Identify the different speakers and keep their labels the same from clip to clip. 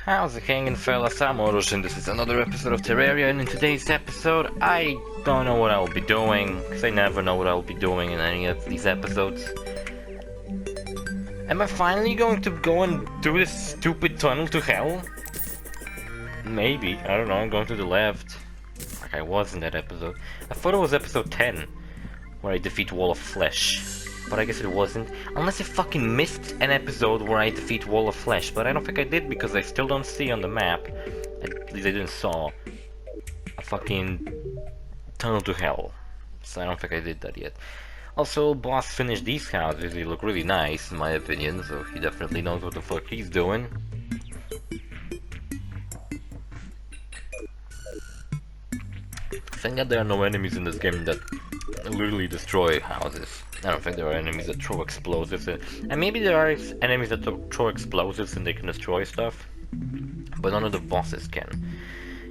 Speaker 1: How's it hanging, fellas? I'm OrosZ and this is another episode of Terraria, and in today's episode I don't know what I'll be doing, because I never know what I'll be doing in any of these episodes. Am I finally going to go and do this stupid tunnel to hell? Maybe, I don't know, I'm going to the left. Like I was in that episode. I thought it was episode 10, where I defeat Wall of Flesh. But I guess it wasn't. Unless I fucking missed an episode where I defeat Wall of Flesh. But I don't think I did because I still don't see on the map. At least I didn't saw a fucking tunnel to hell. So I don't think I did that yet. Also, boss finished these houses. They look really nice in my opinion. So he definitely knows what the fuck he's doing. Thank God there are no enemies in this game that literally destroy houses. I don't think there are enemies that throw explosives in. And maybe there are enemies that throw explosives and they can destroy stuff. But none of the bosses can.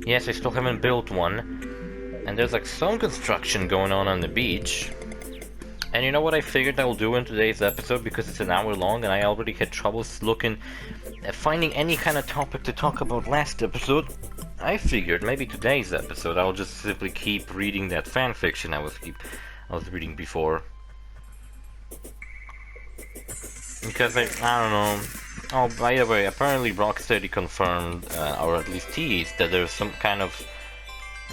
Speaker 1: Yes, I still haven't built one. And there's like some construction going on the beach. And you know what I figured I will do in today's episode, because it's an hour long and I already had troubles looking at finding any kind of topic to talk about last episode. I figured maybe today's episode I'll just simply keep reading that fanfiction I was reading before. Because I don't know. Oh, by the way, apparently Rocksteady confirmed, or at least teased, that there's some kind of...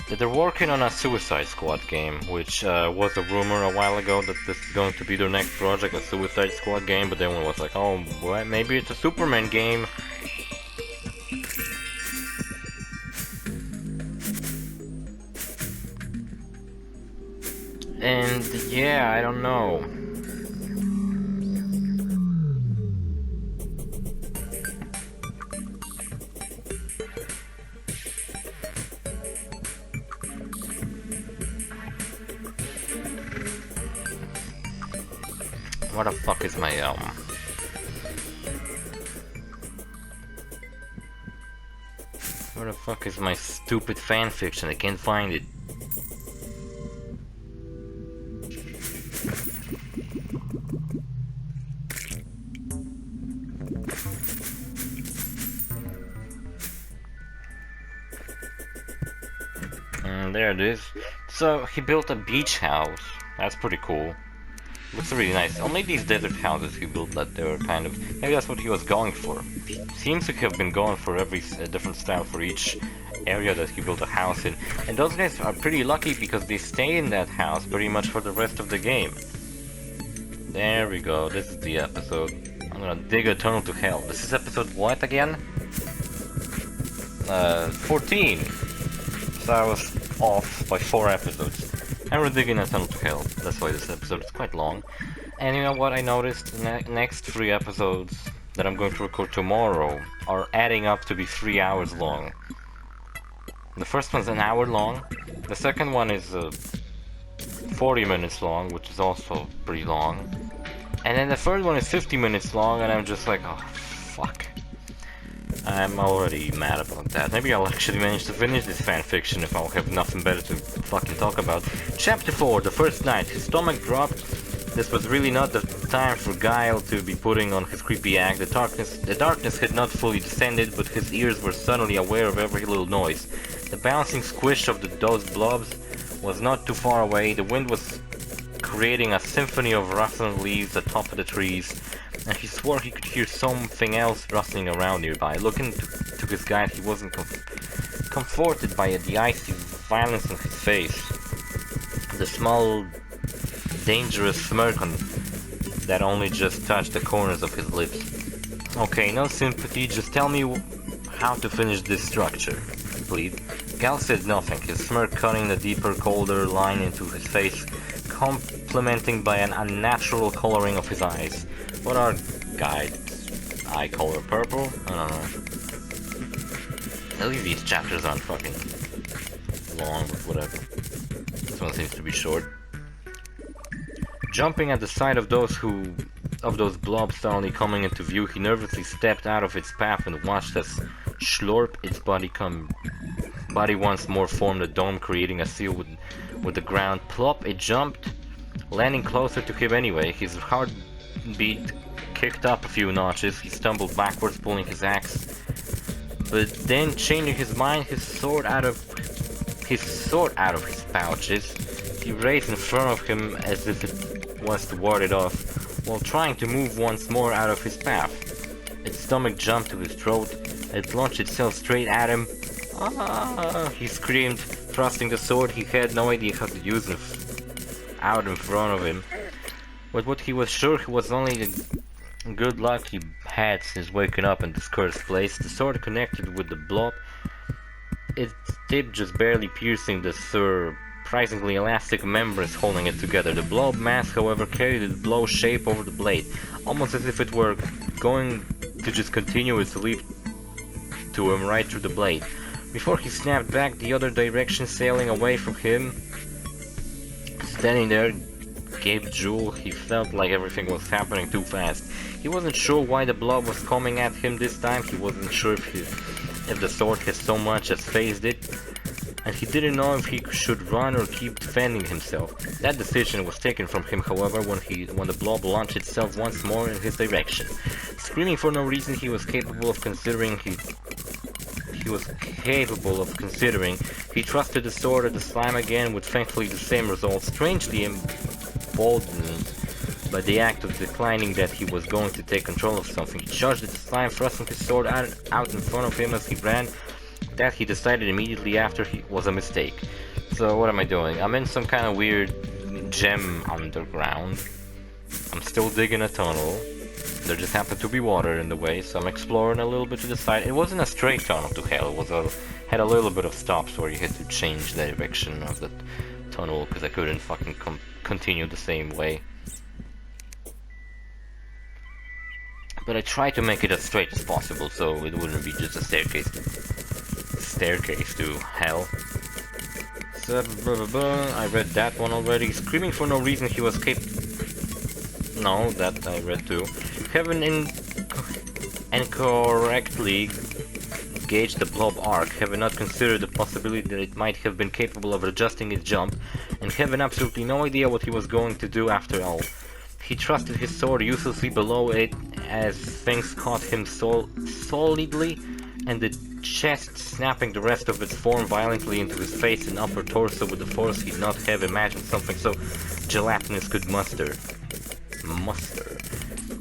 Speaker 1: that they're working on a Suicide Squad game, which was a rumor a while ago that this is going to be their next project, a Suicide Squad game, but then one was like, oh, well, maybe it's a Superman game. And yeah, I don't know. What the fuck is my where the fuck is my stupid fanfiction? I can't find it. There it is. So he built a beach house. That's pretty cool. Looks really nice. Only these desert houses he built that they were kind of... maybe that's what he was going for. He seems to have been going for every different style for each area that he built a house in. And those guys are pretty lucky because they stay in that house pretty much for the rest of the game. There we go. This is the episode. I'm gonna dig a tunnel to hell. This is episode what again? 14. So I was off by 4 episodes. And we're digging a tunnel to hell. That's why this episode is quite long. And you know what I noticed? The next 3 episodes that I'm going to record tomorrow are adding up to be 3 hours long. The first one's an hour long. The second one is 40 minutes long, which is also pretty long. And then the third one is 50 minutes long, and I'm just like, oh, fuck. I'm already mad about that. Maybe I'll actually manage to finish this fanfiction if I'll have nothing better to fucking talk about. Chapter 4, the first night. His stomach dropped. This was really not the time for Guile to be putting on his creepy act. The darkness had not fully descended, but his ears were suddenly aware of every little noise. The bouncing squish of those blobs was not too far away. The wind was creating a symphony of rustling leaves atop of the trees, and he swore he could hear something else rustling around nearby. Looking to his guide, he wasn't comforted by the icy violence on his face. The small, dangerous smirk that only just touched the corners of his lips. Okay, no sympathy, just tell me how to finish this structure, please. Gal said nothing, his smirk cutting the deeper, colder line into his face, complementing by an unnatural coloring of his eyes. What are guides? Eye color purple? I don't know. At least these chapters aren't fucking long, but whatever. This one seems to be short. Jumping at the sight of those blobs suddenly coming into view, he nervously stepped out of its path and watched as Schlorp, its body once more formed a dome, creating a seal with the ground. Plop, it jumped, landing closer to him anyway. His heartbeat kicked up a few notches. He stumbled backwards, pulling his axe But then, changing his mind, his sword out of his pouches, he raised in front of him as if it was to ward it off, while trying to move once more out of his path. Its stomach jumped to his throat. It launched itself straight at him. Ah! He screamed, thrusting the sword he had no idea how to use out in front of him. But what he was sure was only the good luck he had since waking up in this cursed place. The sword connected with the blob, its tip just barely piercing the surprisingly elastic membranes holding it together. The blob mass, however, carried its blow shape over the blade, almost as if it were going to just continue its leap to him right through the blade. Before he snapped back the other direction, sailing away from him, standing there, gaped Jewel. He felt like everything was happening too fast. He wasn't sure why the blob was coming at him this time. He wasn't sure if the sword had so much as phased it, and he didn't know if he should run or keep defending himself. That decision was taken from him, however, when the blob launched itself once more in his direction. Screaming for no reason, he was capable of considering. He trusted the sword at the slime again, with thankfully the same result. Strangely emboldened by the act of declining that he was going to take control of something, he charged at the slime, thrusting his sword out in front of him as he ran. That he decided immediately after was a mistake. So what am I doing? I'm in some kind of weird gem underground. I'm still digging a tunnel. There just happened to be water in the way, so I'm exploring a little bit to the side. It wasn't a straight tunnel to hell. It had a little bit of stops where you had to change the direction of the tunnel because I couldn't fucking continue the same way. But I tried to make it as straight as possible so it wouldn't be just a staircase to hell. So, I read that one already. Screaming for no reason, he was No, that I read too. Heaven incorrectly gauged the blob arc, having not considered the possibility that it might have been capable of adjusting its jump, and having absolutely no idea what he was going to do after all. He trusted his sword uselessly below it as things caught him solidly, and the chest snapping the rest of its form violently into his face and upper torso with a force he'd not have imagined something so gelatinous could muster.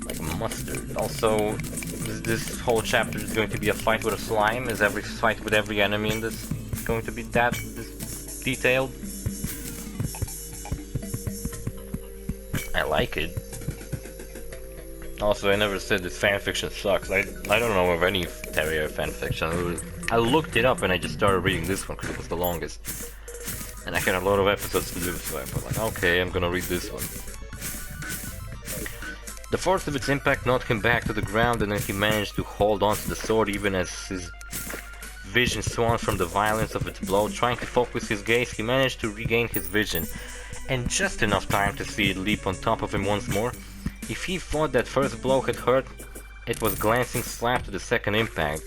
Speaker 1: Like mustard. Also, this whole chapter is going to be a fight with a slime. Is every fight with every enemy in this going to be this detailed? I like it. Also, I never said that fanfiction sucks. I don't know of any Terraria fanfiction. I looked it up and I just started reading this one because it was the longest. And I had a lot of episodes to do, so I was like, okay, I'm gonna read this one. The force of its impact knocked him back to the ground, and then he managed to hold onto the sword even as his vision swung from the violence of its blow. Trying to focus his gaze, he managed to regain his vision, and just enough time to see it leap on top of him once more. If he thought that first blow had hurt, it was glancing slap to the second impact.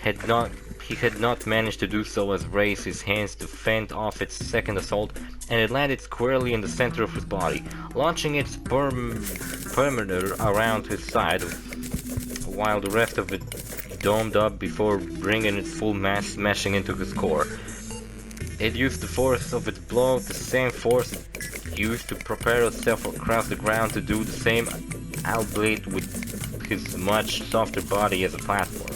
Speaker 1: He had not managed to do so as raise his hands to fend off its second assault, and it landed squarely in the center of his body, launching its perimeter around his side, while the rest of it domed up before bringing its full mass smashing into his core. It used the force of its blow, the same force it used to propel itself across the ground, to do the same, albeit with his much softer body as a platform.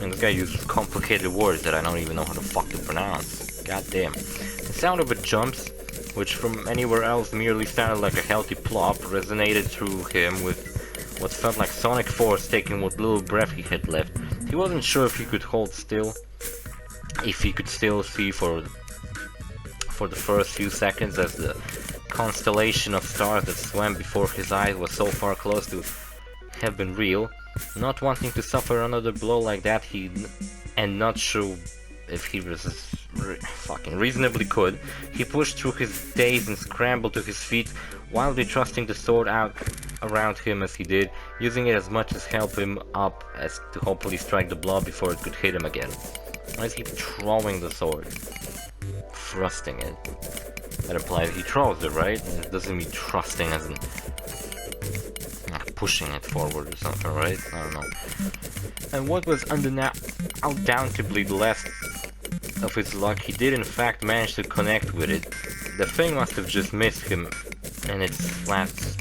Speaker 1: And this guy uses complicated words that I don't even know how the fuck to pronounce. God damn. The sound of its jumps, which from anywhere else merely sounded like a healthy plop, resonated through him with what felt like sonic force taking what little breath he had left. He wasn't sure if he could hold still, if he could still see for the first few seconds, as the constellation of stars that swam before his eyes was so far close to have been real. Not wanting to suffer another blow like that, and not sure if he fucking reasonably could, he pushed through his daze and scrambled to his feet, wildly thrusting the sword out around him as he did, using it as much as help him up as to hopefully strike the blob before it could hit him again. Why is he throwing the sword? Thrusting it. That implies he throws it, right? It doesn't mean thrusting as in pushing it forward or something, right? I don't know. And what was undoubtedly the last of his luck, he did in fact manage to connect with it. The thing must have just missed him in its last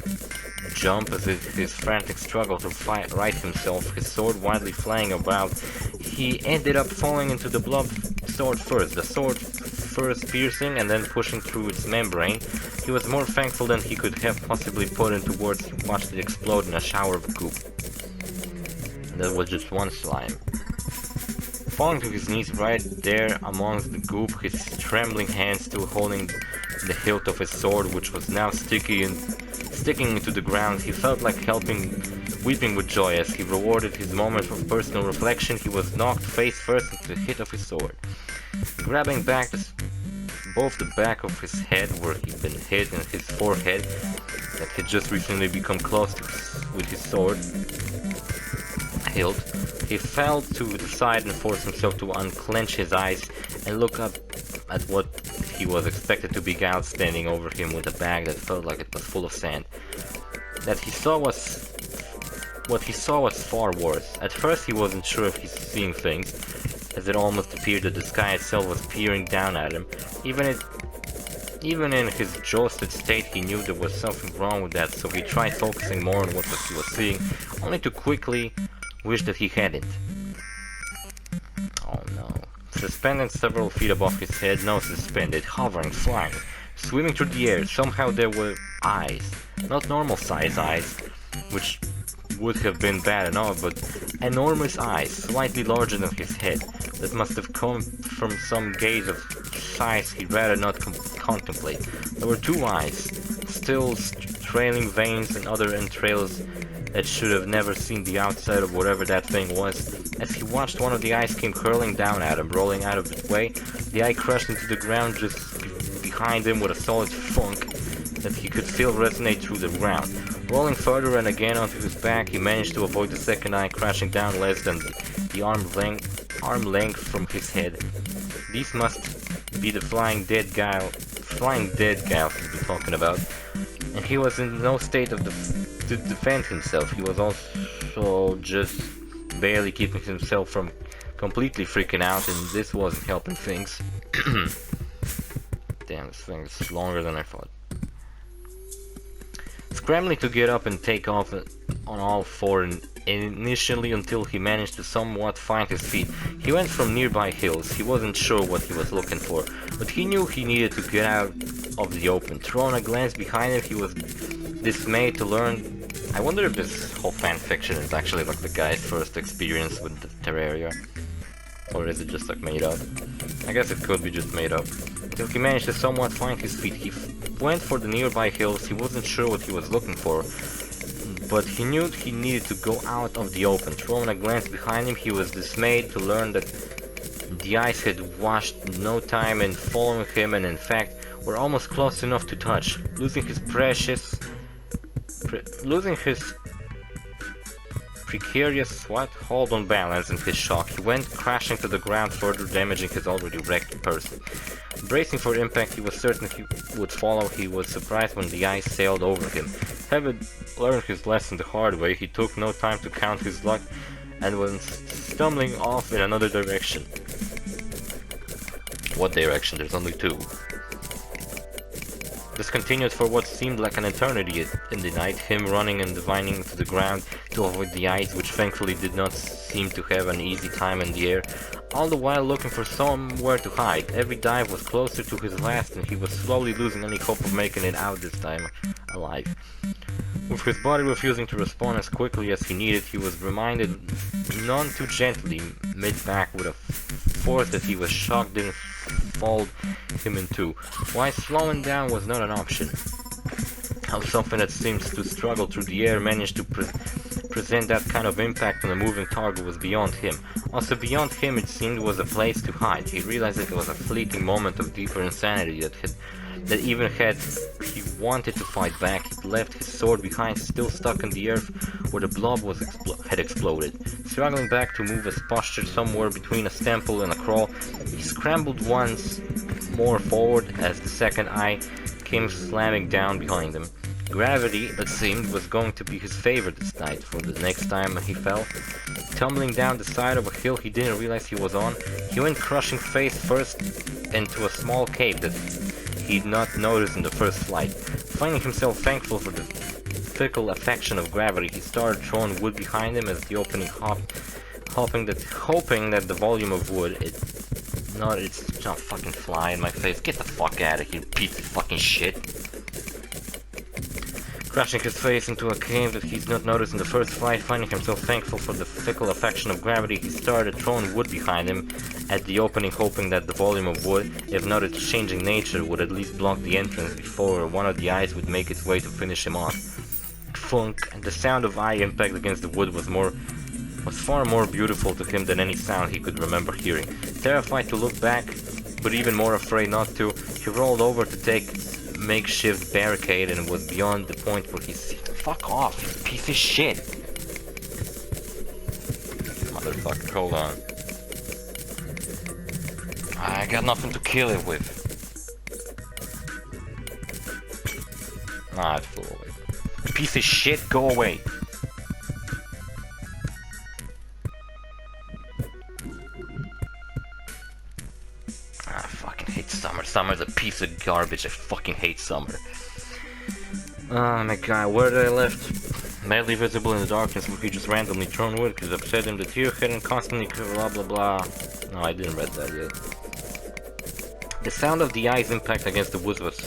Speaker 1: jump as if his frantic struggle to right himself, his sword wildly flying about. He ended up falling into the blob sword first, the sword first piercing and then pushing through its membrane. He was more thankful than he could have possibly put into words. He watched it explode in a shower of goop. That was just one slime. Falling to his knees right there amongst the goop, his trembling hands still holding the hilt of his sword, which was now sticking into the ground, he felt like weeping with joy as he rewarded his moment of personal reflection. He was knocked face first into the hit of his sword. Grabbing back both the back of his head where he'd been hit and his forehead that had just recently become close with his sword hilt, he fell to the side and forced himself to unclench his eyes and look up at what he was expected to be Gal standing over him with a bag that felt like it was full of sand. What he saw was far worse. At first he wasn't sure if he's seeing things, as it almost appeared that the sky itself was peering down at him. Even in his exhausted state, he knew there was something wrong with that, so he tried focusing more on what he was seeing, only to quickly wish that he hadn't. Oh no. Suspended several feet above his head, no suspended, hovering, flying, swimming through the air, somehow there were eyes. Not normal size eyes, which would have been bad enough, but enormous eyes, slightly larger than his head, that must have come from some gaze of size he'd rather not contemplate. There were two eyes, still trailing veins and other entrails that should have never seen the outside of whatever that thing was. As he watched, one of the eyes came curling down at him, rolling out of the way. The eye crushed into the ground just behind him with a solid thunk that he could feel resonate through the ground. Rolling further and again onto his back, he managed to avoid the second eye crashing down less than the arm length from his head. These must be the flying dead guile he's been talking about. And he was in no state of to defend himself. He was also just barely keeping himself from completely freaking out, and this wasn't helping things. Damn, this thing is longer than I thought. Scrambling to get up and take off on all four initially until he managed to somewhat find his feet. He went from nearby hills. He wasn't sure what he was looking for, but he knew he needed to get out of the open. Throwing a glance behind him, he was dismayed to learn. I wonder if this whole fanfiction is actually like the guy's first experience with the Terraria, or is it just like made up? I guess it could be just made up. Until he managed to somewhat find his feet. He went for the nearby hills. He wasn't sure what he was looking for, but he knew he needed to go out of the open. Throwing a glance behind him, he was dismayed to learn that the ice had washed no time in following him, and in fact were almost close enough to touch. Losing his precarious hold on balance in his shock, he went crashing to the ground, further damaging his already wrecked person. Bracing for impact, he was certain he would follow. He was surprised when the ice sailed over him. Having learned his lesson the hard way, he took no time to count his luck and was stumbling off in another direction. What direction? There's only two. This continued for what seemed like an eternity in the night, him running and divining to the ground to avoid the ice, which thankfully did not seem to have an easy time in the air, all the while looking for somewhere to hide. Every dive was closer to his last, and he was slowly losing any hope of making it out this time alive. With his body refusing to respond as quickly as he needed, he was reminded none too gently, mid-back with a force that he was shocked didn't fold him in two. Why slowing down was not an option. How something that seems to struggle through the air managed to present that kind of impact on a moving target was beyond him. Also beyond him, it seemed, was a place to hide. He realized it was a fleeting moment of deeper insanity that even had he wanted to fight back, he left his sword behind, still stuck in the earth where the blob had exploded. Struggling back to move his posture somewhere between a stumble and a crawl, he scrambled once more forward as the second eye came slamming down behind him. Gravity, it seemed, was going to be his favorite this night, for the next time he fell, tumbling down the side of a hill he didn't realize he was on, he went crushing face first into a small cave that he'd not noticed in the first flight. Finding himself thankful for the fickle affection of gravity, he started throwing wood behind him as the opening hoping that the volume of wood, it's not fucking fly in my face. Get the fuck out of here, piece of fucking shit. Crashing his face into a cave that he's not noticed in the first flight, finding himself thankful for the fickle affection of gravity, he started throwing wood behind him at the opening, hoping that the volume of wood, if not its changing nature, would at least block the entrance before one of the eyes would make its way to finish him off. Funk, and the sound of eye impact against the wood was far more beautiful to him than any sound he could remember hearing. Terrified to look back, but even more afraid not to, he rolled over to take makeshift barricade and was beyond the point where he fuck off, you piece of shit. Motherfucker, hold on. I got nothing to kill it with. Ah, it flew away. Piece of shit, go away. I fucking hate summer. Summer's a piece of garbage. I fucking hate summer. Oh my god, where did I left? Barely visible in the darkness, where he just randomly thrown wood because upset him that you hadn't constantly blah blah blah. No, I didn't read that yet. The sound of the eye's impact against the wood was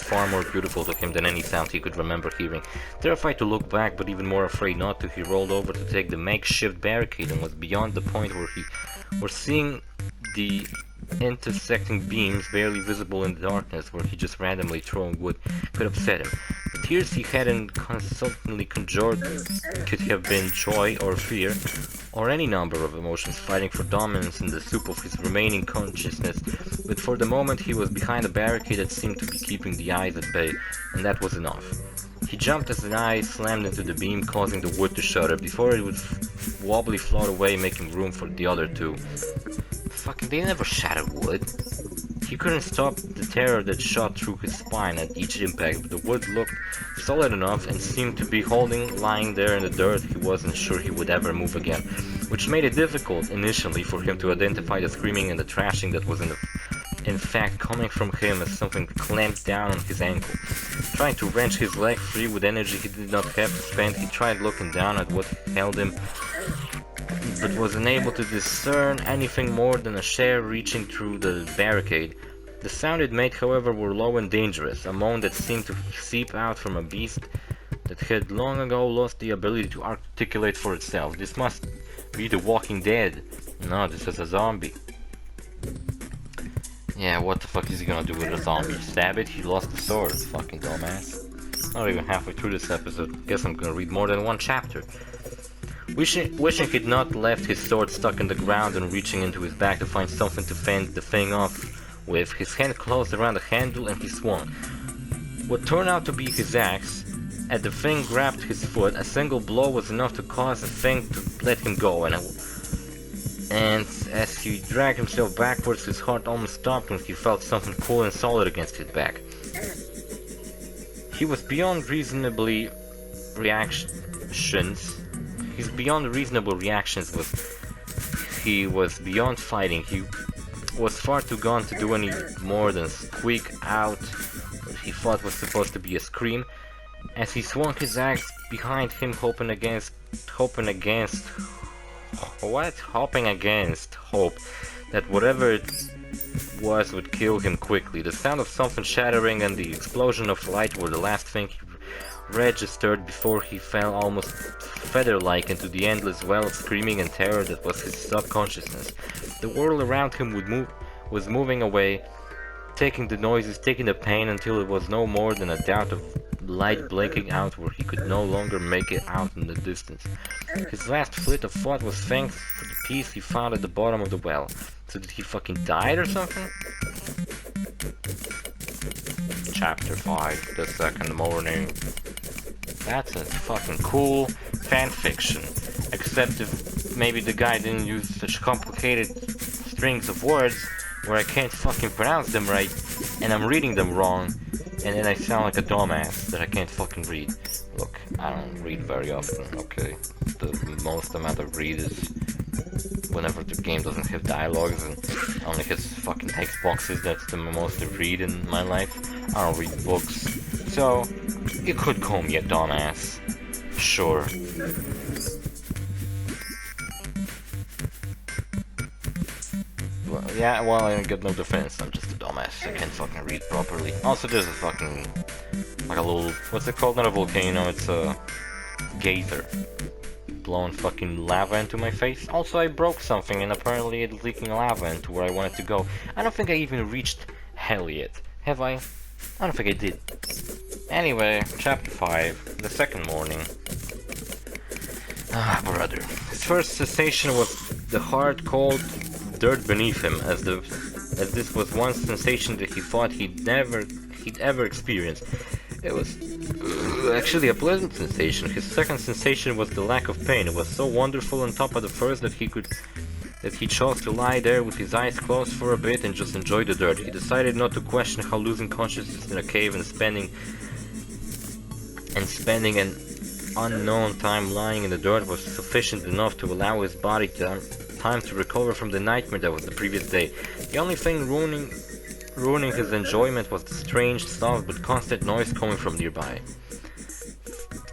Speaker 1: far more beautiful to him than any sound he could remember hearing. Terrified to look back, but even more afraid not to, he rolled over to take the makeshift barricade and was beyond the point where he was seeing the intersecting beams barely visible in the darkness, where he just randomly throwing wood could upset him. The tears he hadn't constantly conjured could have been joy or fear, or any number of emotions fighting for dominance in the soup of his remaining consciousness, but for the moment he was behind a barricade that seemed to be keeping the eyes at bay, and that was enough. He jumped as an eye slammed into the beam, causing the wood to shudder, before it would wobbly float away, making room for the other two. Fucking, they never shattered wood. He couldn't stop the terror that shot through his spine at each impact, but the wood looked solid enough and seemed to be lying there in the dirt. He wasn't sure he would ever move again, which made it difficult initially for him to identify the screaming and the thrashing that was in fact coming from him as something clamped down on his ankle. Trying to wrench his leg free with energy he did not have to spend, he tried looking down at what held him, but was unable to discern anything more than a share reaching through the barricade. The sound it made, however, were low and dangerous, a moan that seemed to seep out from a beast that had long ago lost the ability to articulate for itself. This must be the Walking Dead. No, this is a zombie. Yeah, what the fuck is he gonna do with a zombie? Stab it? He lost the sword, fucking dumbass. Not even halfway through this episode. Guess I'm gonna read more than one chapter. Wishing he'd not left his sword stuck in the ground and reaching into his bag to find something to fend the thing off with, his hand closed around the handle and he swung. What turned out to be his axe, as the thing grabbed his foot, a single blow was enough to cause the thing to let him go, and as he dragged himself backwards, his heart almost stopped when he felt something cool and solid against his back. He was beyond reasonable reactions. He was beyond fighting. He was far too gone to do any more than squeak out what he thought was supposed to be a scream, as he swung his axe behind him, hoping against hope that whatever it was would kill him quickly. The sound of something shattering and the explosion of light were the last thing he registered before he fell almost feather-like into the endless well of screaming and terror that was his subconsciousness. The world around him was moving away, taking the noises, taking the pain, until it was no more than a doubt of light blinking out where he could no longer make it out in the distance. His last flit of thought was thanks for the peace he found at the bottom of the well. So did he fucking died or something? Chapter 5, the second morning. That's a fucking cool fanfiction. Except if maybe the guy didn't use such complicated strings of words where I can't fucking pronounce them right and I'm reading them wrong. and then I sound like a dumbass that I can't fucking read. Look, I don't read very often, okay? The most amount I read is whenever the game doesn't have dialogues and only has fucking text boxes. That's the most I read in my life. I don't read books. So, you could call me a dumbass. Sure. Well, yeah, well, I got no defense. I'm just a dumbass. I can't fucking read properly. Also, there's a fucking... like a little... what's it called? Not a volcano, it's a... geyser. Blowing fucking lava into my face. Also, I broke something and apparently it's leaking lava into where I wanted to go. I don't think I even reached hell yet. Have I? I don't think I did. Anyway, chapter 5, the second morning. Ah, brother. His first sensation was the hard, cold dirt beneath him, as this was one sensation that he thought he'd ever experienced. It was actually a pleasant sensation. His second sensation was the lack of pain. It was so wonderful on top of the first that he chose to lie there with his eyes closed for a bit and just enjoy the dirt. He decided not to question how losing consciousness in a cave and spending an unknown time lying in the dirt was sufficient enough to allow his body time to recover from the nightmare that was the previous day. The only thing ruining his enjoyment was the strange, soft but constant noise coming from nearby.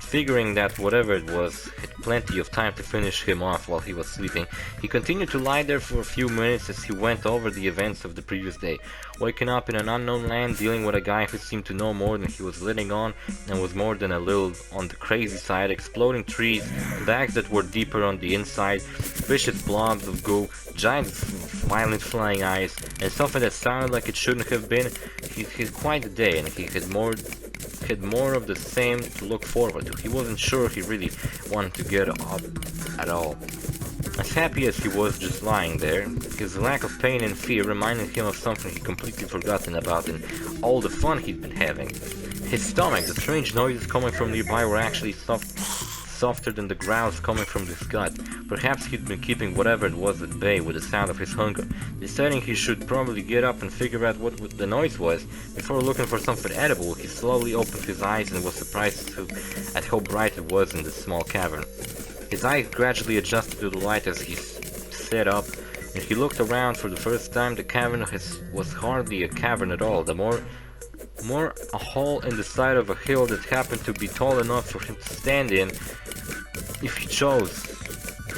Speaker 1: Figuring that whatever it was had plenty of time to finish him off while he was sleeping, he continued to lie there for a few minutes as he went over the events of the previous day, waking up in an unknown land, dealing with a guy who seemed to know more than he was letting on and was more than a little on the crazy side, exploding trees, bags that were deeper on the inside, vicious blobs of goo, giant violent flying eyes, and something that sounded like it shouldn't have been. He had quite a day, and he had more of the same to look forward to. He wasn't sure he really wanted to get up at all. As happy as he was just lying there, his lack of pain and fear reminded him of something he'd completely forgotten about in all the fun he'd been having. His stomach, the strange noises coming from nearby were actually softer than the growls coming from his gut. Perhaps he'd been keeping whatever it was at bay with the sound of his hunger. Deciding he should probably get up and figure out what the noise was, before looking for something edible, he slowly opened his eyes and was surprised at how bright it was in the small cavern. His eyes gradually adjusted to the light as he sat up, and he looked around for the first time. The cavern was hardly a cavern at all, more a hole in the side of a hill that happened to be tall enough for him to stand in if he chose.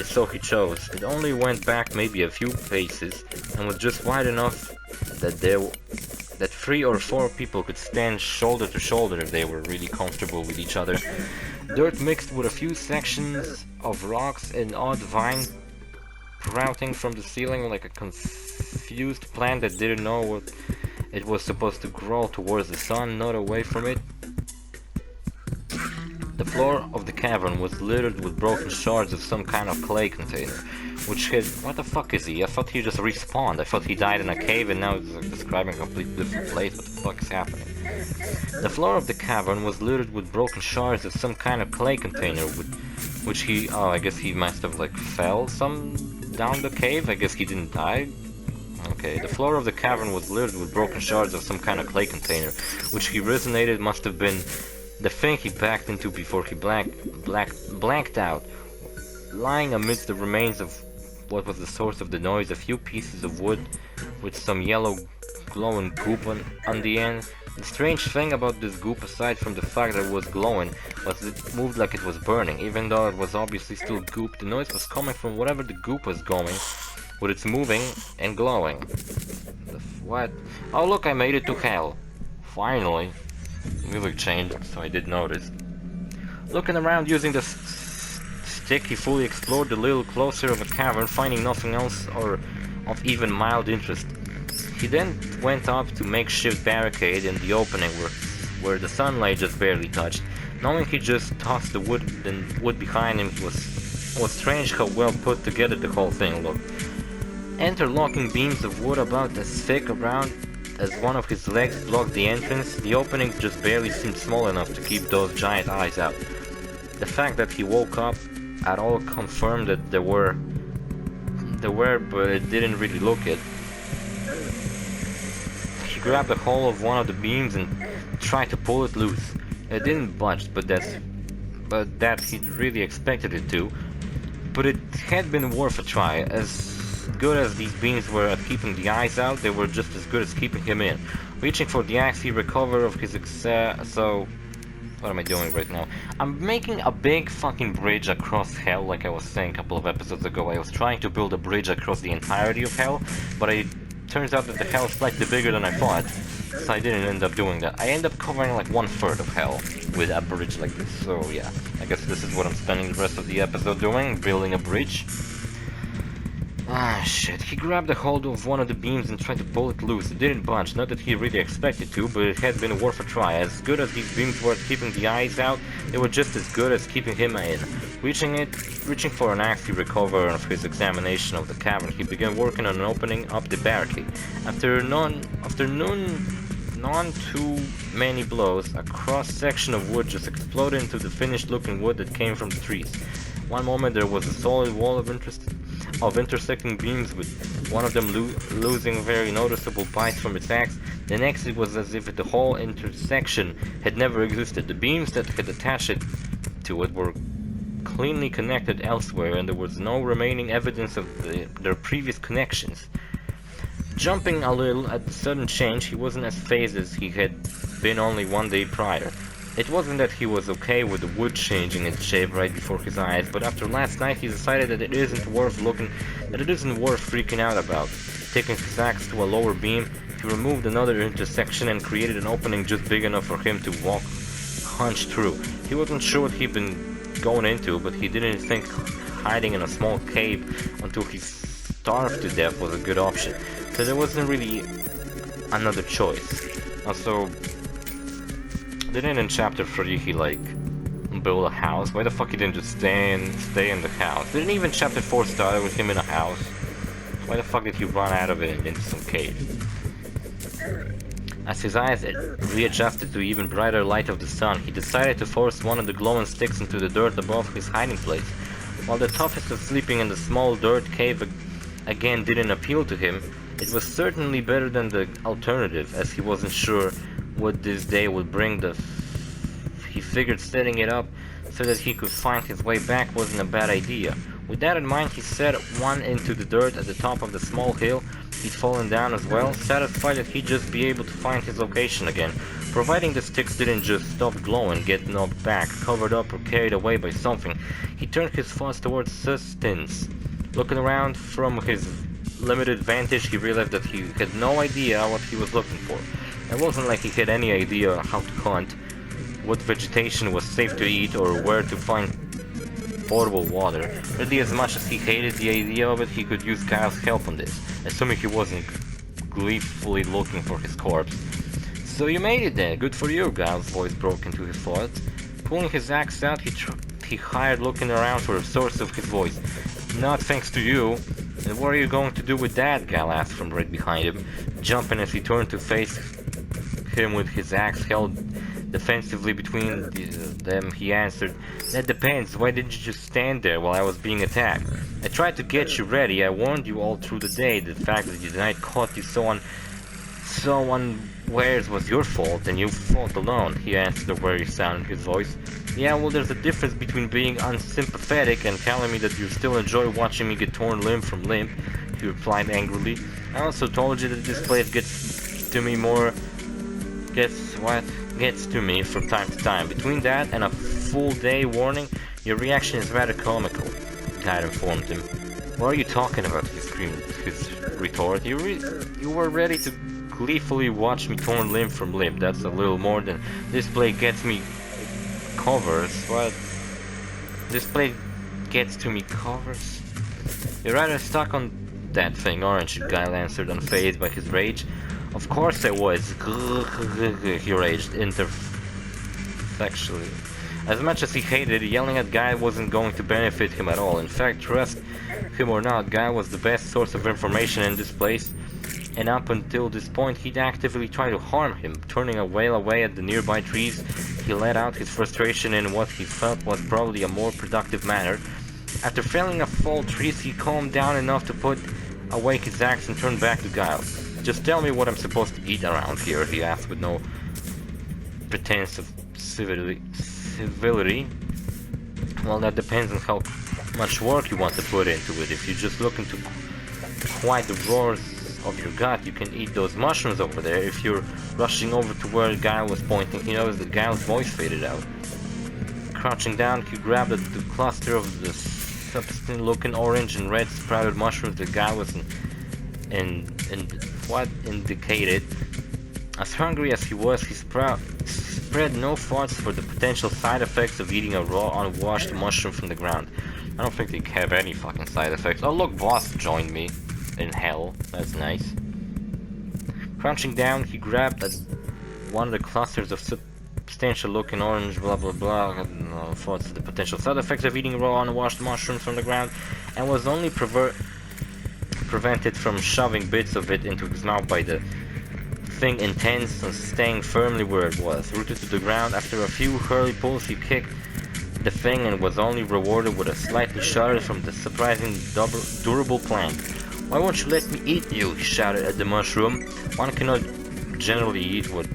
Speaker 1: So he chose. It only went back maybe a few paces and was just wide enough that 3 or 4 people could stand shoulder to shoulder if they were really comfortable with each other. Dirt mixed with a few sections of rocks and odd vine sprouting from the ceiling like a confused plant that didn't know what it was supposed to grow towards the sun, not away from it. The floor of the cavern was littered with broken shards of some kind of clay container, which had... what the fuck is he? I thought he just respawned. I thought he died in a cave and now he's like describing a completely different place. What the fuck is happening? The floor of the cavern was littered with broken shards of some kind of clay container, which he... oh, I guess he must have like fell down the cave. I guess he didn't die. Okay, the floor of the cavern was littered with broken shards of some kind of clay container, which he resonated must have been the thing he backed into before he blanked out. Lying amidst the remains of what was the source of the noise, a few pieces of wood with some yellow glowing goop on the end. The strange thing about this goop, aside from the fact that it was glowing, was that it moved like it was burning. Even though it was obviously still goop, the noise was coming from whatever the goop was going, with its moving and glowing. What? Oh look, I made it to hell. Finally. Music changed, so I did notice. Looking around using the stick, he fully explored a little closer of a cavern, finding nothing else or of even mild interest. He then went up to makeshift barricade in the opening where the sunlight just barely touched. Knowing he just tossed the wood behind him, was strange how well put together the whole thing looked. Interlocking beams of wood about as thick around as one of his legs blocked the entrance, the opening just barely seemed small enough to keep those giant eyes out. The fact that he woke up at all confirmed that there were, but it didn't really look it. he grabbed a hold of one of the beams and tried to pull it loose. It didn't budge, but that he really expected it to. But it had been worth a try. As good as these beams were at keeping the eyes out, they were just as good as keeping him in. Reaching for the axe, he recovered of his so... What am I doing right now? I'm making a big fucking bridge across hell, like I was saying a couple of episodes ago. I was trying to build a bridge across the entirety of hell, but it turns out that the hell is slightly bigger than I thought, so I didn't end up doing that. I end up covering like 1/3 of hell with a bridge like this, so yeah. I guess this is what I'm spending the rest of the episode doing, building a bridge. Ah, shit. He grabbed a hold of one of the beams and tried to pull it loose. It didn't budge, not that he really expected to, but it had been worth a try. As good as these beams were at keeping the eyes out, they were just as good as keeping him in. Reaching for an axe, he recovered of his examination of the cavern. He began working on opening up the barricade. After none too many blows, a cross-section of wood just exploded into the finished-looking wood that came from the trees. One moment there was a solid wall of intersecting beams, with one of them losing very noticeable bites from its axe. The next it was as if the whole intersection had never existed. The beams that had attached it to it were cleanly connected elsewhere, and there was no remaining evidence of their previous connections. Jumping a little at the sudden change, he wasn't as phased as he had been only one day prior. It wasn't that he was okay with the wood changing its shape right before his eyes, but after last night he decided that it isn't worth freaking out about. Taking his axe to a lower beam, he removed another intersection and created an opening just big enough for him to walk hunched through. He wasn't sure what he'd been going into, but he didn't think hiding in a small cave until he starved to death was a good option. So there wasn't really another choice. Also, didn't in chapter 3 he like build a house? Why the fuck he didn't just stay in the house? Didn't even chapter 4 start with him in a house? Why the fuck did he run out of it and into some cave? As his eyes readjusted to even brighter light of the sun, he decided to force one of the glowing sticks into the dirt above his hiding place. While the toughest of sleeping in the small dirt cave again didn't appeal to him, it was certainly better than the alternative, as he wasn't sure what this day would bring. He figured setting it up so that he could find his way back wasn't a bad idea. With that in mind, he set one into the dirt at the top of the small hill he'd fallen down as well, satisfied that he'd just be able to find his location again, providing the sticks didn't just stop glowing, get knocked back, covered up or carried away by something. He turned his thoughts towards sustenance. Looking around from his limited vantage, he realized that he had no idea what he was looking for. It wasn't like he had any idea how to hunt, what vegetation was safe to eat, or where to find potable water. Really, as much as he hated the idea of it, he could use Kyle's help on this, assuming he wasn't gleefully looking for his corpse. "So you made it then, good for you," Kyle's voice broke into his thoughts. Pulling his axe out, he hired looking around for a source of his voice. "Not thanks to you. And what are you going to do with that?" Gal asked from right behind him. Jumping as he turned to face him with his axe held defensively between them, he answered, "That depends. Why didn't you just stand there while I was being attacked? I tried to get you ready. I warned you all through the day. The fact that the night caught you so unawares was your fault, and you fought alone," he answered, a wary sound in his voice. "Yeah, well, there's a difference between being unsympathetic and telling me that you still enjoy watching me get torn limb from limb," he replied angrily. "I also told you that this place gets to me from time to time. Between that and a full day warning, your reaction is rather comical," Guy informed him. "What are you talking about?" he screamed, his retort. You were ready to gleefully watch me torn limb from limb. That's a little more than this plate gets me covers. What? This plate gets to me covers? You're rather stuck on that thing, aren't you?" Guile answered, unfazed by his rage. "Of course I was," he raged interfectually. As much as he hated it, yelling at Guy wasn't going to benefit him at all. In fact, trust him or not, Guy was the best source of information in this place, and up until this point he'd actively tried to harm him. Turning a wail away at the nearby trees, he let out his frustration in what he felt was probably a more productive manner. After felling a fall trees, he calmed down enough to put away his axe and turned back to Guile. Just tell me what I'm supposed to eat around here, he asked with no pretense of civility. Well, that depends on how much work you want to put into it. If you're just looking to quiet the roars of your gut, you can eat those mushrooms over there. If you're rushing over to where the guy was pointing, he noticed the guy's voice faded out. Crouching down, he grabbed the cluster of the substance-looking orange and red sprouted mushrooms the guy was in what indicated. As hungry as he was, he spread no thoughts for the potential side effects of eating a raw, unwashed mushroom from the ground. I don't think they have any fucking side effects. Oh look, boss joined me in hell. That's nice. Crouching down, he grabbed one of the clusters of substantial looking orange, blah blah blah, thoughts of the potential side effects of eating raw, unwashed mushrooms from the ground, and was only prevented from shoving bits of it into his mouth by the thing intense and staying firmly where it was, rooted to the ground. After a few hurley pulls, he kicked the thing and was only rewarded with a slightly shudder from the surprising durable plant. Why won't you let me eat you? He shouted at the mushroom. One cannot generally eat what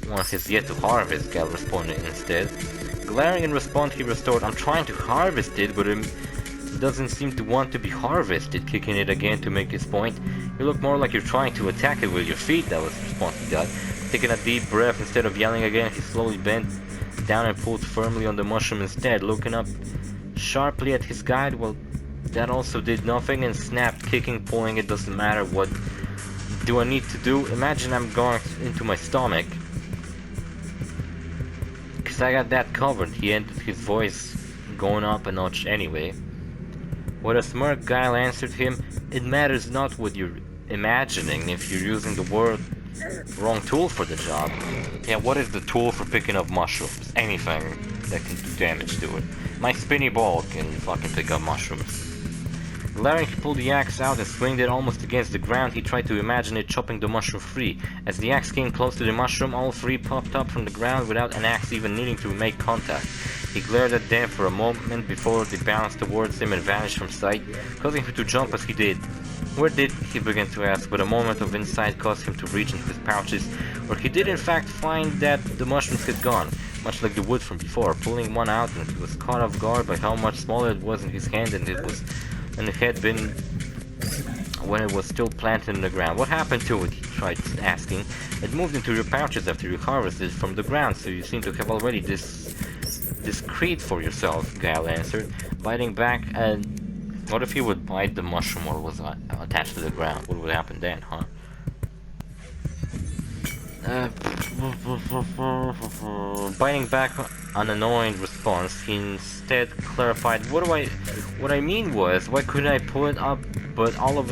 Speaker 1: one has yet to harvest, Gal responded instead. Glaring in response, he restored, I'm trying to harvest it, but it doesn't seem to want to be harvested, kicking it again to make his point. You look more like you're trying to attack it with your feet, that was the response he got. Taking a deep breath, instead of yelling again, he slowly bent down and pulled firmly on the mushroom instead, looking up sharply at his guide. Well, that also did nothing, and snapped, kicking, pulling, it doesn't matter. What do I need to do? Imagine I'm going into my stomach. Cause I got that covered, he ended, his voice going up a notch anyway. With a smirk, Guile answered him, it matters not what you're imagining if you're using the wrong tool for the job. Yeah, what is the tool for picking up mushrooms? Anything that can do damage to it. My spinny ball can fucking pick up mushrooms. Glaring, he pulled the axe out and swinged it almost against the ground. He tried to imagine it chopping the mushroom free. As the axe came close to the mushroom, all three popped up from the ground without an axe even needing to make contact. He glared at them for a moment before they bounced towards him and vanished from sight, causing him to jump as he did. Where did he began to ask, but a moment of insight caused him to reach into his pouches, where he did in fact find that the mushrooms had gone, much like the wood from before. Pulling one out, and he was caught off guard by how much smaller it was in his hand than it had been when it was still planted in the ground. What happened to it? He tried asking. It moved into your pouches after you harvested it from the ground, so you seem to have already discreet for yourself, Guile answered, biting back. And what if he would bite the mushroom while it was attached to the ground? What would happen then, huh? Biting back an annoying response, he instead clarified, what I mean was, why couldn't I pull it up, but all of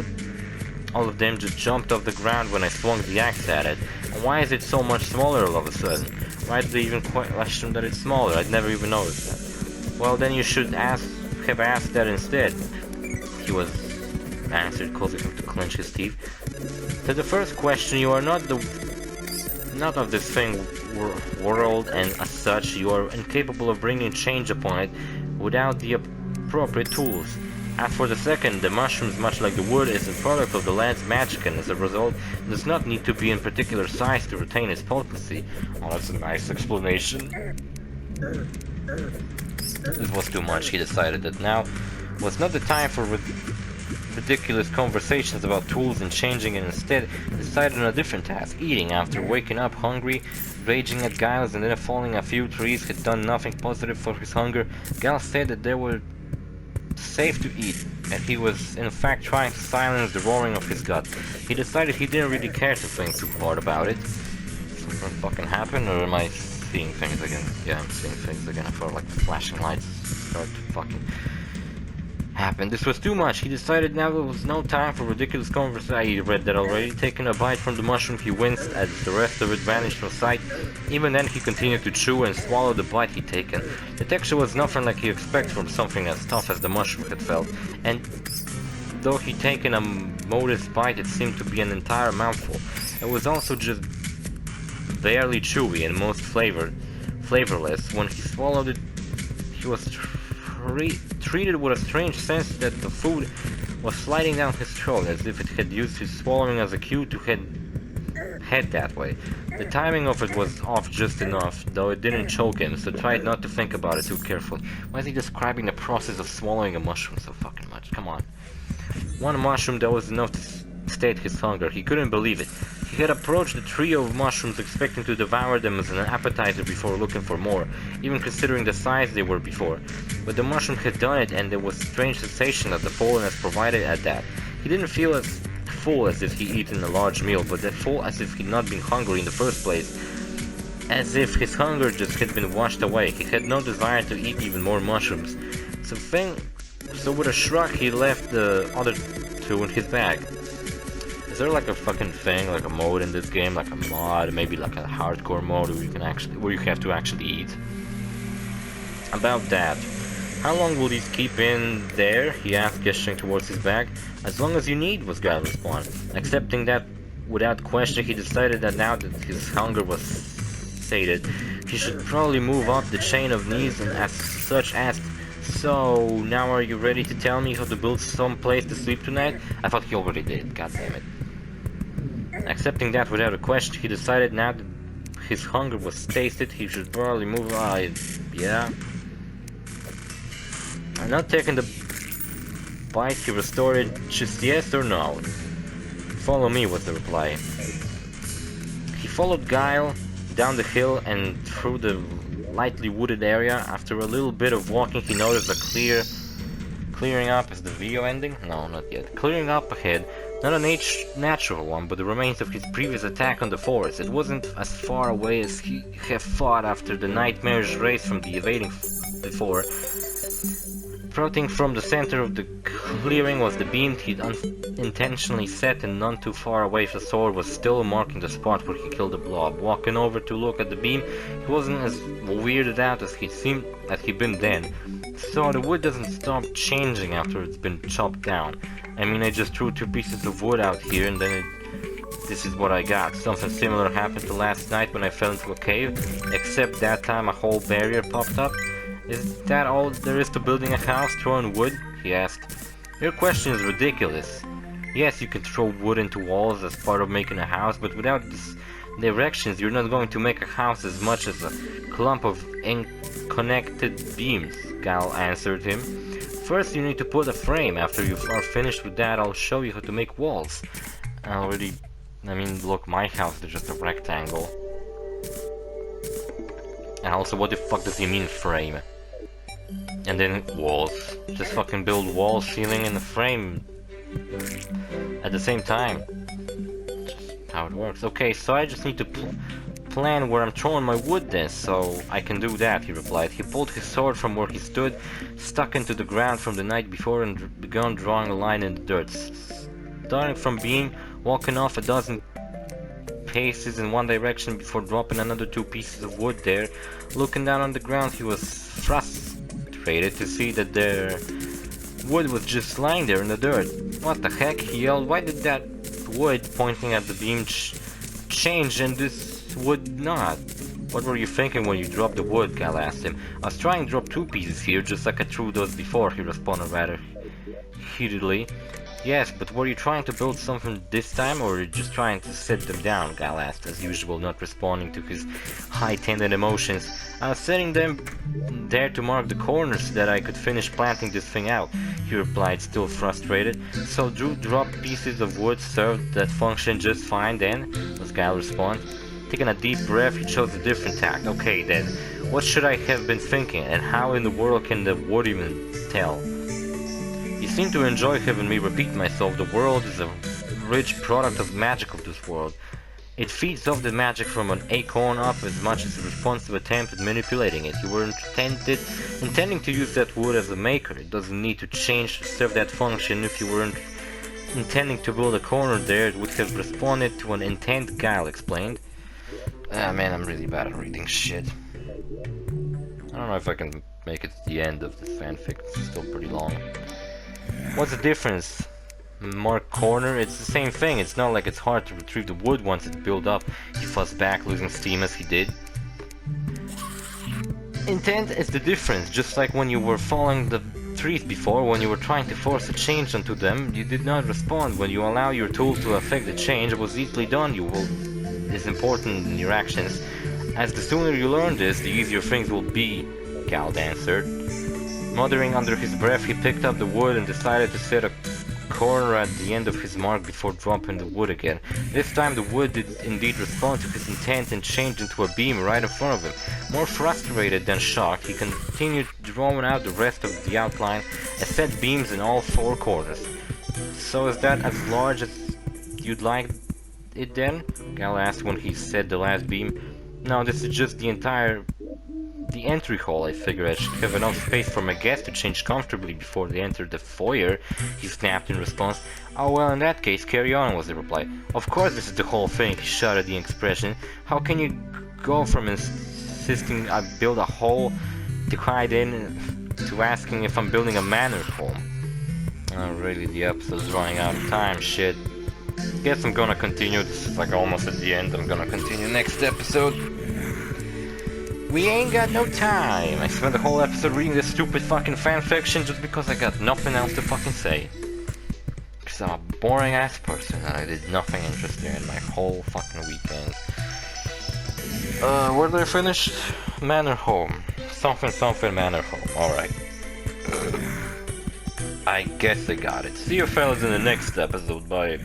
Speaker 1: them just jumped off the ground when I swung the axe at it? And why is it so much smaller all of a sudden? Why did they even question that it's smaller? I'd never even noticed that. Well, then you should have asked that instead, he was answered, causing him to clench his teeth. To the first question, you are not of this thing world, and as such, you are incapable of bringing change upon it without the appropriate tools. As for the second, the mushrooms, much like the wood, is a product of the lad's magic, and as a result, does not need to be in particular size to retain its potency. Oh, that's a nice explanation. This was too much. He decided that now was not the time for ridiculous conversations about tools and changing, and instead decided on a different task. Eating. After waking up hungry, raging at Giles, and then falling a few trees had done nothing positive for his hunger, Giles said that they were safe to eat, and he was in fact trying to silence the roaring of his gut. He decided he didn't really care to think too hard about it. Something fucking happened, or am I seeing things again? Yeah, I'm seeing things again. I felt like flashing lights start to fucking happen. This was too much. He decided now there was no time for ridiculous conversation. He read that already. Taking a bite from the mushroom, he winced as the rest of it vanished from sight. Even then, he continued to chew and swallow the bite he'd taken. The texture was nothing like he expected from something as tough as the mushroom had felt, and though he'd taken a modest bite, it seemed to be an entire mouthful. It was also just barely chewy and most flavorless. When he swallowed it, he was treated with a strange sense that the food was sliding down his throat, as if it had used his swallowing as a cue to head head that way. The timing of it was off just enough, though it didn't choke him, so tried not to think about it too carefully. Why is he describing the process of swallowing a mushroom so fucking much? Come on. One mushroom that was enough to sate his hunger. He couldn't believe it. He had approached the trio of mushrooms expecting to devour them as an appetizer before looking for more, even considering the size they were before. But the mushroom had done it, and there was a strange sensation that the fullness provided at that. He didn't feel as full as if he'd eaten a large meal, but that full as if he'd not been hungry in the first place. As if his hunger just had been washed away. He had no desire to eat even more mushrooms. So with a shrug, he left the other two in his bag. Is there like a fucking thing, like a mode in this game, like a mod, maybe like a hardcore mode where you have to actually eat? About that. How long will these keep in there? He asked, gesturing towards his bag. As long as you need, was Gal's response. Accepting that without question, he decided that now that his hunger was sated, he should probably move up the chain of needs, and as such asked, "So, now are you ready to tell me how to build some place to sleep tonight?" I thought he already did, god damn it. Accepting that without a question, he decided now that his hunger was tasted, he should probably move on. Yeah. I'm not taking the bite, he restored, just yes or no. "Follow me," was the reply. He followed Guile down the hill and through the lightly wooded area. After a little bit of walking, he noticed a clearing up. Is the video ending? No, not yet. Clearing up ahead. Not a natural one, but the remains of his previous attack on the forest. It wasn't as far away as he had thought after the nightmarish race from the evading before. Protruding from the center of the clearing was the beam he'd unintentionally set, and none too far away the sword was still marking the spot where he killed the blob. Walking over to look at the beam, he wasn't as weirded out as he'd been then. So the wood doesn't stop changing after it's been chopped down. I mean, I just threw 2 pieces of wood out here and then this is what I got. Something similar happened to last night when I fell into a cave, except that time a whole barrier popped up. Is that all there is to building a house, throwing wood? He asked. Your question is ridiculous. Yes, you can throw wood into walls as part of making a house, but without these directions you're not going to make a house as much as a clump of unconnected beams, Gal answered him. First you need to put a frame. After you are finished with that, I'll show you how to make walls. I mean, look, my house is just a rectangle. And also, what the fuck does he mean, frame? And then walls. Just fucking build walls, ceiling, and a frame at the same time. Just how it works. Okay, so I just need to plan where I'm throwing my wood then, so I can do that, he replied. He pulled his sword from where he stood, stuck into the ground from the night before, and began drawing a line in the dirt. Starting from beam, walking off a dozen paces in one direction before dropping another 2 pieces of wood there. Looking down on the ground, he was frustrated to see that their wood was just lying there in the dirt. What the heck? He yelled. Why did that wood, pointing at the beam, change and this would not? What were you thinking when you dropped the wood? Gal asked him. I was trying to drop 2 pieces here, just like I threw those before, he responded rather heatedly. Yes, but were you trying to build something this time, or were you just trying to set them down? Gal asked, as usual, not responding to his high-tended emotions. I was setting them there to mark the corners so that I could finish planting this thing out, he replied, still frustrated. So dropped pieces of wood served that function just fine then, was Gal's response. Taking a deep breath, he chose a different tack. Okay then, what should I have been thinking, and how in the world can the wood even tell? You seem to enjoy having me repeat myself. The world is a rich product of magic of this world. It feeds off the magic from an acorn up as much as a responsive attempt at manipulating it. You were intending to use that wood as a maker. It doesn't need to change to serve that function. If you weren't intending to build a corner there, it would have responded to an intent, Guile explained. Ah man, I'm really bad at reading shit. I don't know if I can make it to the end of this fanfic. It's still pretty long. What's the difference? Mark corner? It's the same thing. It's not like it's hard to retrieve the wood once it's built up. He fussed back, losing steam as he did. Intent is the difference. Just like when you were following the trees before, when you were trying to force a change onto them, you did not respond. When you allow your tools to affect the change, it was easily done. You will is important in your actions, as the sooner you learn this, the easier things will be, Gal answered. Muttering under his breath, he picked up the wood and decided to set a corner at the end of his mark before dropping the wood again. This time the wood did indeed respond to his intent and changed into a beam right in front of him. More frustrated than shocked, he continued drawing out the rest of the outline and set beams in all 4 corners. So is that as large as you'd like it then? Gal asked when he set the last beam. No, this is just the entry hall. I figure I should have enough space for my guests to change comfortably before they enter the foyer, he snapped in response. Oh well, in that case, carry on, was the reply. Of course this is the whole thing, he shuddered the expression. How can you go from insisting I build a hole to hide in to asking if I'm building a manor home? Oh really, the episode's running out of time, shit. Guess I'm gonna continue, this is like almost at the end, I'm gonna continue next episode. We ain't got no time. I spent the whole episode reading this stupid fucking fanfiction just because I got nothing else to fucking say. Because I'm a boring ass person and I did nothing interesting in my whole fucking weekend. Where did I finish? Manor home. Something manor home. Alright. I guess I got it. See you fellas in the next episode. Bye.